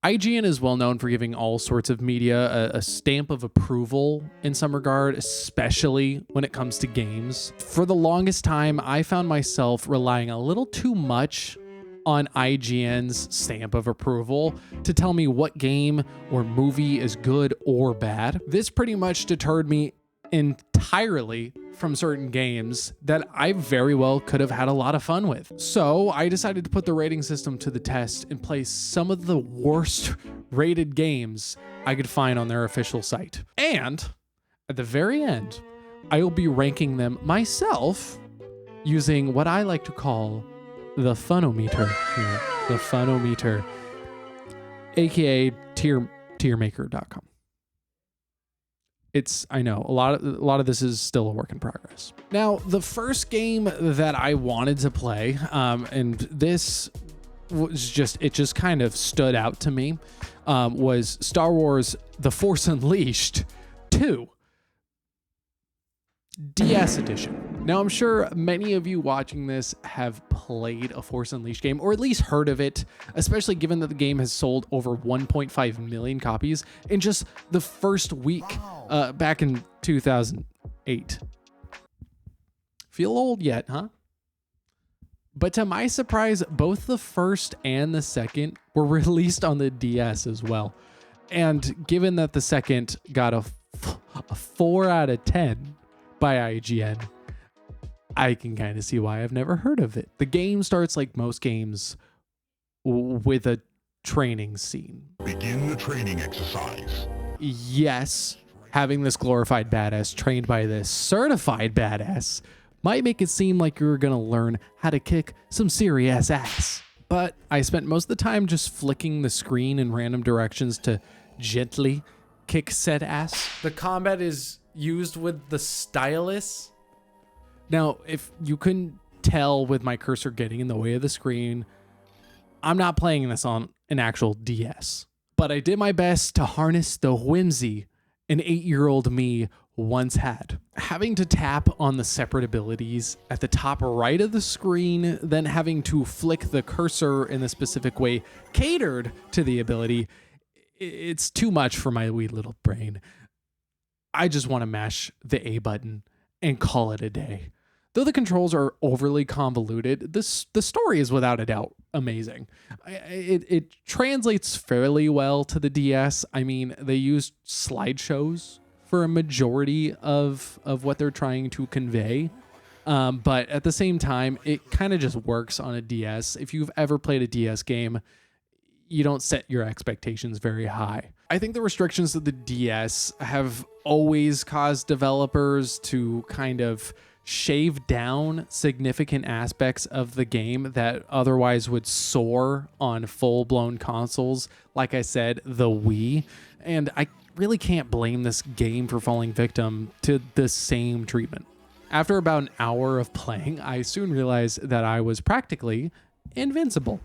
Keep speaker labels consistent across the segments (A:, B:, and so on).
A: IGN is well known for giving all sorts of media a stamp of approval in some regard, especially when it comes to games. For the longest time, I found myself relying a little too much on IGN's stamp of approval to tell me what game or movie is good or bad. This pretty much deterred me entirely from certain games that I very well could have had a lot of fun with. So I decided to put the rating system to the test and play some of the worst rated games I could find on their official site. And at the very end, I will be ranking them myself using what I like to call the funometer here. The funometer, aka tiermaker.com. I know a lot of this is still a work in progress. Now, the first game that I wanted to play, and this was just kind of stood out to me, was Star Wars: The Force Unleashed 2 DS edition. Now, I'm sure many of you watching this have played a Force Unleashed game, or at least heard of it, especially given that the game has sold over 1.5 million copies in just the first week back in 2008. Feel old yet, huh? But to my surprise, both the first and the second were released on the DS as well. And given that the second got a 4 out of 10 by IGN, I can kind of see why I've never heard of it. The game starts like most games with a training scene.
B: Begin the training exercise.
A: Yes, having this glorified badass trained by this certified badass might make it seem like you're gonna learn how to kick some serious ass. But I spent most of the time just flicking the screen in random directions to gently kick said ass. The combat is used with the stylus. Now, if you couldn't tell with my cursor getting in the way of the screen, I'm not playing this on an actual DS. But I did my best to harness the whimsy an 8-year-old me once had. Having to tap on the separate abilities at the top right of the screen, then having to flick the cursor in the specific way catered to the ability, it's too much for my wee little brain. I just want to mash the A button and call it a day. Though the controls are overly convoluted, the story is without a doubt amazing. It translates fairly well to the DS. I mean, they used slideshows for a majority of what they're trying to convey. But at the same time, it kind of just works on a DS. If you've ever played a DS game, you don't set your expectations very high. I think the restrictions of the DS have always caused developers to kind of shave down significant aspects of the game that otherwise would soar on full-blown consoles. Like I said, the Wii. And I really can't blame this game for falling victim to the same treatment. After about an hour of playing, I soon realized that I was practically invincible.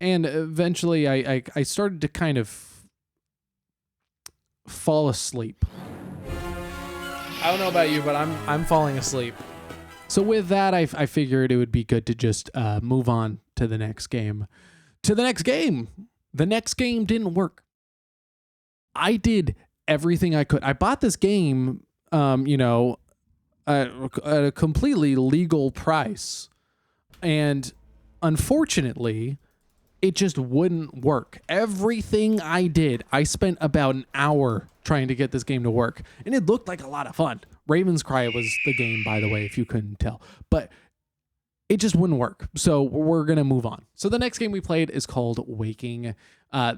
A: And eventually I started to kind of fall asleep. I don't know about you, but I'm falling asleep. So with that, I figured it would be good to just move on to the next game. The next game didn't work. I did everything I could. I bought this game, at a completely legal price. And unfortunately, it just wouldn't work. Everything I did, I spent about an hour trying to get this game to work. And it looked like a lot of fun. Raven's Cry was the game, by the way, if you couldn't tell. But it just wouldn't work. So we're going to move on. So the next game we played is called Waking.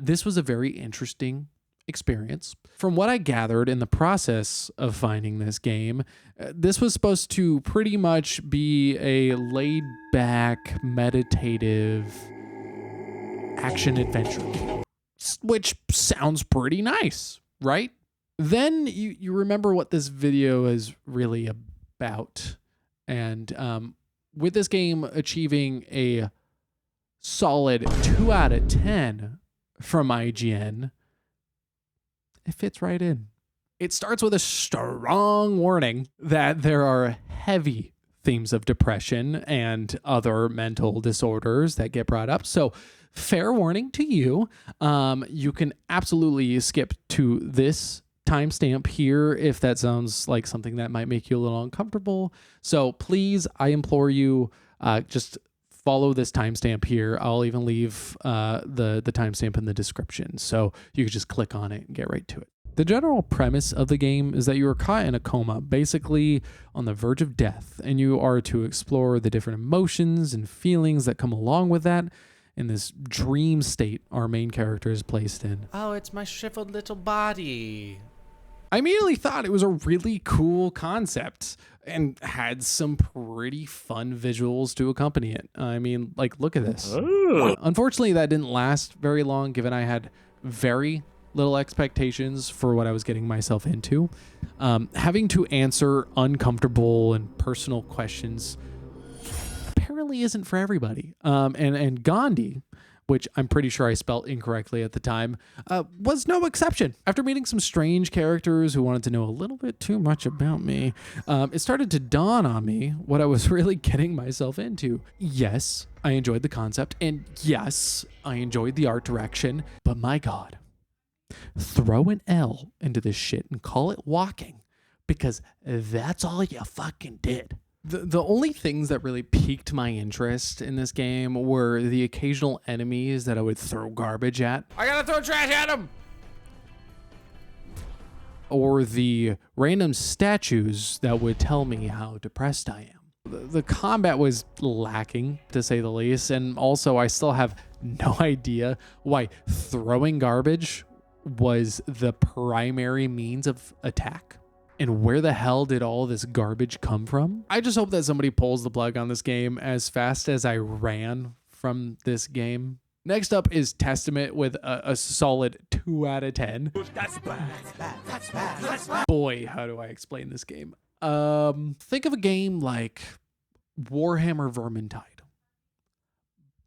A: This was a very interesting experience. From what I gathered in the process of finding this game, this was supposed to pretty much be a laid-back, meditative action adventure, which sounds pretty nice, right? Then you remember what this video is really about. And with this game achieving a solid 2 out of 10 from IGN, it fits right in. It starts with a strong warning that there are heavy themes of depression and other mental disorders that get brought up. So fair warning to you. You can absolutely skip to this timestamp here if that sounds like something that might make you a little uncomfortable. So please, I implore you, just follow this timestamp here. I'll even leave the timestamp in the description, so you can just click on it and get right to it. The general premise of the game is that you are caught in a coma, basically on the verge of death, and you are to explore the different emotions and feelings that come along with that in this dream state our main character is placed in.
C: Oh, it's my shriveled little body.
A: I immediately thought it was a really cool concept and had some pretty fun visuals to accompany it. I mean, like, look at this. Unfortunately, that didn't last very long, given I had very little expectations for what I was getting myself into. Having to answer uncomfortable and personal questions apparently isn't for everybody. And Gandhi, which I'm pretty sure I spelt incorrectly at the time, was no exception. After meeting some strange characters who wanted to know a little bit too much about me, it started to dawn on me what I was really getting myself into. Yes, I enjoyed the concept, and yes, I enjoyed the art direction, but my God, throw an L into this shit and call it walking, because that's all you fucking did. The only things that really piqued my interest in this game were the occasional enemies that I would throw garbage at.
C: I gotta throw trash at him!
A: Or the random statues that would tell me how depressed I am. The combat was lacking, to say the least, and also I still have no idea why throwing garbage was the primary means of attack. And where the hell did all this garbage come from? I just hope that somebody pulls the plug on this game as fast as I ran from this game. Next up is Testament with a solid 2 out of 10.
D: That's bad. That's bad.
A: Boy, how do I explain this game? Think of a game like Warhammer Vermintide,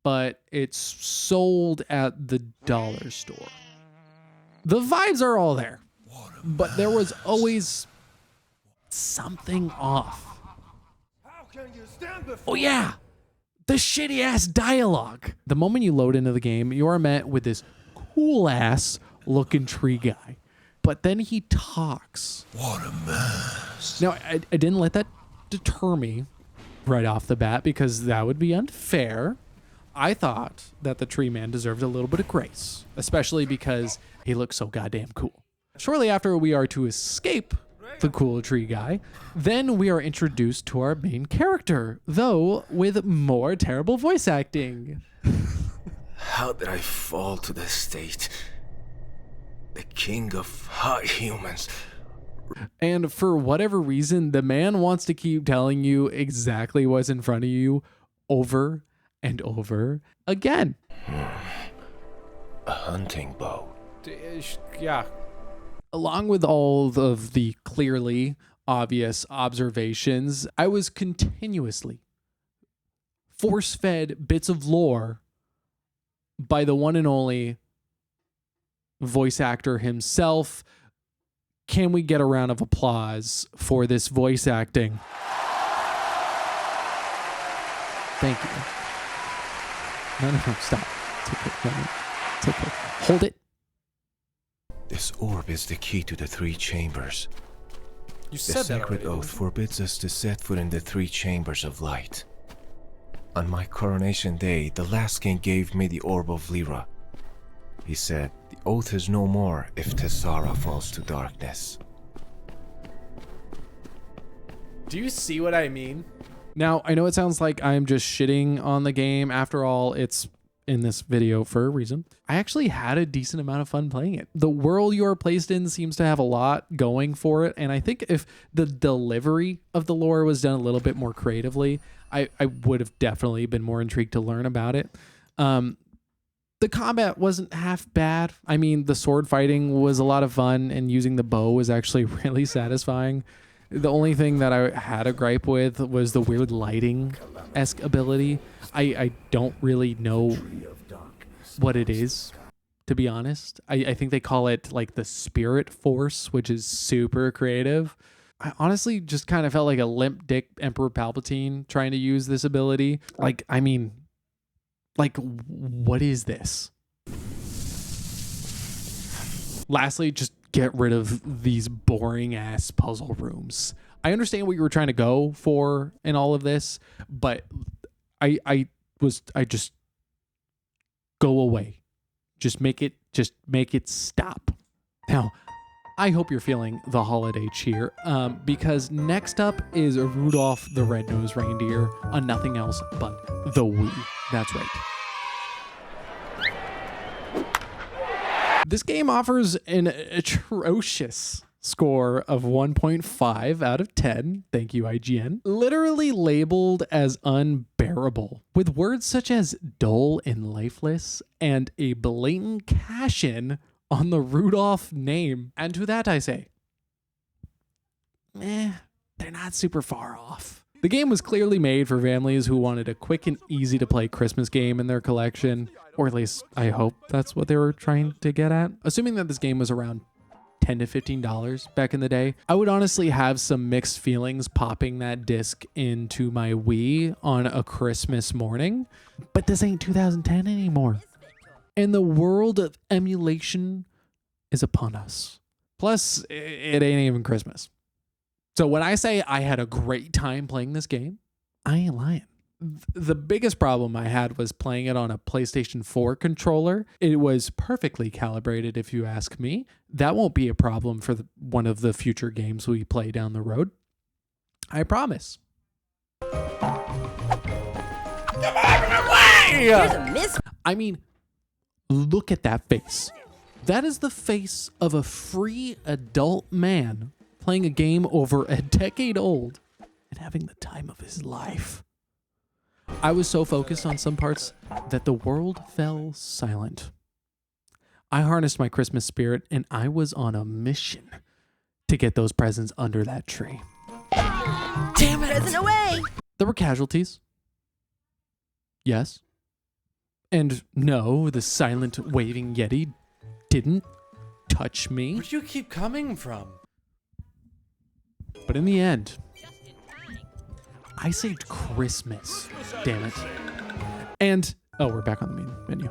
A: but it's sold at the dollar store. The vibes are all there, but there was always something off.
D: How can you stand before
A: Oh yeah, the shitty ass dialogue. The moment you load into the game, you are met with this cool ass looking tree guy, but then he talks.
D: What a mess.
A: Now, I didn't let that deter me right off the bat, because that would be unfair. I thought that the tree man deserved a little bit of grace, especially because he looks so goddamn cool. Shortly after, we are to escape the cool tree guy. Then we are introduced to our main character, though with more terrible voice acting.
D: How did I fall to this state? The king of hot humans.
A: And for whatever reason, the man wants to keep telling you exactly what's in front of you over and over again.
D: A hunting bow.
C: Yeah.
A: Along with all of the clearly obvious observations, I was continuously force-fed bits of lore by the one and only voice actor himself. Can we get a round of applause for this voice acting? Thank you. No, stop. It's okay. No, it's okay. Hold it.
D: This orb is the key to the 3 chambers.
C: You
D: The
C: said that
D: sacred
C: already.
D: oath forbids us to set foot in the 3 chambers of light. On my coronation day, the last king gave me the orb of Lyra. He said, the oath is no more if Tessara falls to darkness.
C: Do you see what I mean?
A: Now, I know it sounds like I'm just shitting on the game. After all, it's in this video for a reason. I actually had a decent amount of fun playing it. The world you are placed in seems to have a lot going for it, and I think if the delivery of the lore was done a little bit more creatively, I would have definitely been more intrigued to learn about it. The combat wasn't half bad. I mean, the sword fighting was a lot of fun, and using the bow was actually really satisfying. The only thing that I had a gripe with was the weird lighting-esque ability. I don't really know what it is, to be honest. I think they call it like the spirit force, which is super creative. I honestly just kind of felt like a limp dick Emperor Palpatine trying to use this ability. Like, I mean, like, what is this? Lastly, just get rid of these boring ass puzzle rooms. I understand what you were trying to go for in all of this, but I just go away. Just make it stop. Now, I hope you're feeling the holiday cheer, because next up is Rudolph the Red-Nosed Reindeer on nothing else but the Wii. That's right. This game offers an atrocious score of 1.5 out of 10. Thank you, IGN. Literally labeled as unbearable, with words such as dull and lifeless and a blatant cash-in on the Rudolph name. And to that I say, they're not super far off. The game was clearly made for families who wanted a quick and easy to play Christmas game in their collection, or at least I hope that's what they were trying to get at. Assuming that this game was around $10 to $15 back in the day, I would honestly have some mixed feelings popping that disc into my Wii on a Christmas morning, but this ain't 2010 anymore. And the world of emulation is upon us. Plus, it ain't even Christmas. So when I say I had a great time playing this game, I ain't lying. The biggest problem I had was playing it on a PlayStation 4 controller. It was perfectly calibrated, if you ask me. That won't be a problem for one of the future games we play down the road. I promise. I mean, look at that face. That is the face of a free adult man playing a game over a decade old and having the time of his life. I was so focused on some parts that the world fell silent. I harnessed my Christmas spirit and I was on a mission to get those presents under that tree. Damn it!
E: Present away!
A: There were casualties. Yes. And no, the silent waving Yeti didn't touch me.
C: Where do you keep coming from?
A: But in the end, I saved Christmas, damn it. And, oh, we're back on the main menu.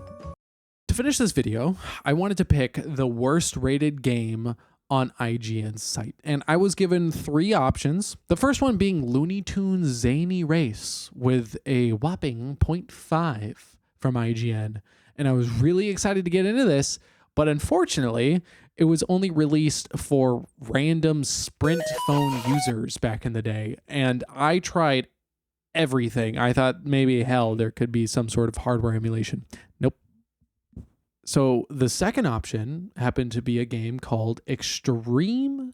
A: To finish this video, I wanted to pick the worst rated game on IGN's site. And I was given 3 options. The first one being Looney Tunes Zany Race with a whopping 0.5 from IGN. And I was really excited to get into this, but unfortunately, it was only released for random Sprint phone users back in the day. And I tried everything. I thought maybe, hell, there could be some sort of hardware emulation. Nope. So the second option happened to be a game called Extreme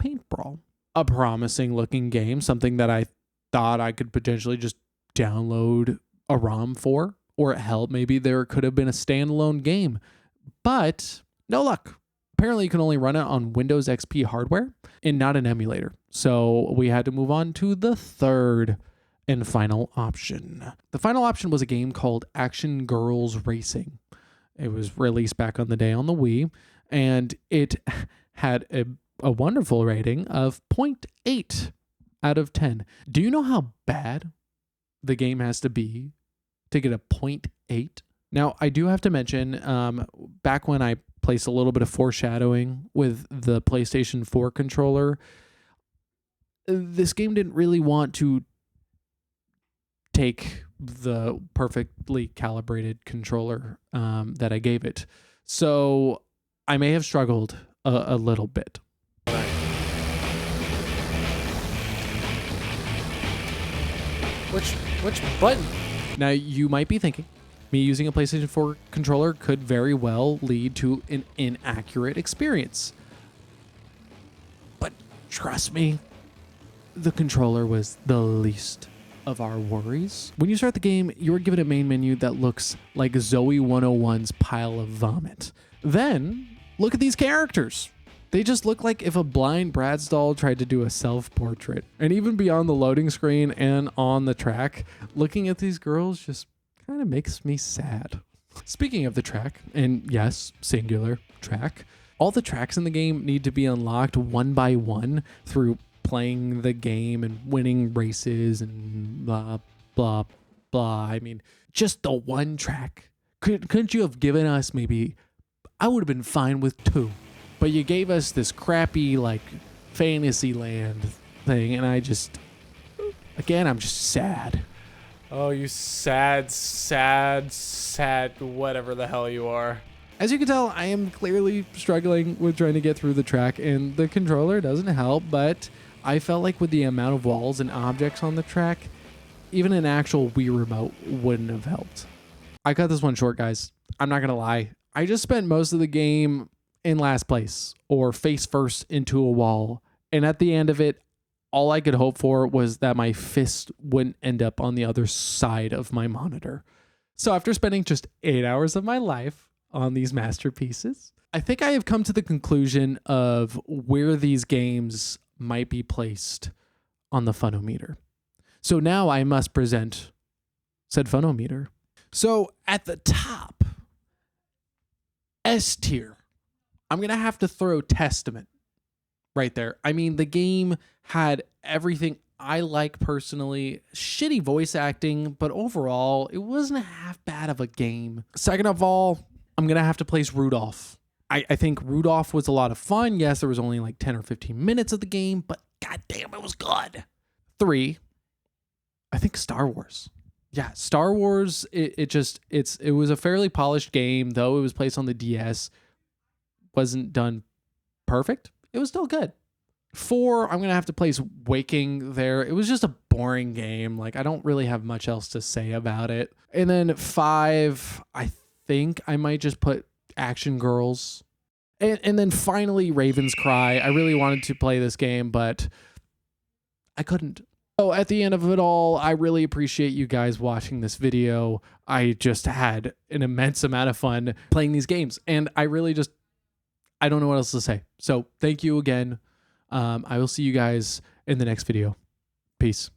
A: Paintball. A promising looking game, something that I thought I could potentially just download a ROM for. Or hell, maybe there could have been a standalone game. But no luck. Apparently you can only run it on Windows XP hardware and not an emulator. So we had to move on to the third and final option. The final option was a game called Action Girls Racing. It was released back on the day on the Wii, and it had a wonderful rating of 0.8 out of 10. Do you know how bad the game has to be to get a 0.8? Now, I do have to mention, back when I placed a little bit of foreshadowing with the PlayStation 4 controller, this game didn't really want to take the perfectly calibrated controller that I gave it. So I may have struggled a little bit.
C: Which button?
A: Now, you might be thinking, me using a PlayStation 4 controller could very well lead to an inaccurate experience. But trust me, the controller was the least of our worries. When you start the game, you are given a main menu that looks like Zoe 101's pile of vomit. Then, look at these characters. They just look like if a blind Bratz doll tried to do a self-portrait. And even beyond the loading screen and on the track, looking at these girls just kind of makes me sad. Speaking of the track, and yes, singular track, all the tracks in the game need to be unlocked one by one through playing the game and winning races and blah, blah, blah. I mean, just the one track. Couldn't you have given us maybe, I would have been fine with 2, but you gave us this crappy like Fantasyland thing, and I just, again, I'm just sad.
C: Oh, you sad, whatever the hell you are.
A: As you can tell, I am clearly struggling with trying to get through the track, and the controller doesn't help, but I felt like with the amount of walls and objects on the track, even an actual Wii remote wouldn't have helped. I cut this one short, guys. I'm not going to lie. I just spent most of the game in last place or face first into a wall, and at the end of it, all I could hope for was that my fist wouldn't end up on the other side of my monitor. So after spending just 8 hours of my life on these masterpieces, I think I have come to the conclusion of where these games might be placed on the Funometer. So now I must present said Funometer. So at the top, S tier, I'm going to have to throw Testament right there. I mean, the game had everything I like personally. Shitty voice acting, but overall, it wasn't half bad of a game. Second of all, I'm going to have to place Rudolph. I think Rudolph was a lot of fun. Yes, there was only like 10 or 15 minutes of the game, but goddamn, it was good. 3, I think Star Wars. Yeah, Star Wars, it was a fairly polished game, though it was placed on the DS. Wasn't done perfect. It was still good. 4, I'm going to have to place Waking there. It was just a boring game. Like, I don't really have much else to say about it. And then 5, I think I might just put Action Girls. And then finally, Raven's Cry. I really wanted to play this game, but I couldn't. So at the end of it all, I really appreciate you guys watching this video. I just had an immense amount of fun playing these games, and I really just, I don't know what else to say. So thank you again. I will see you guys in the next video. Peace.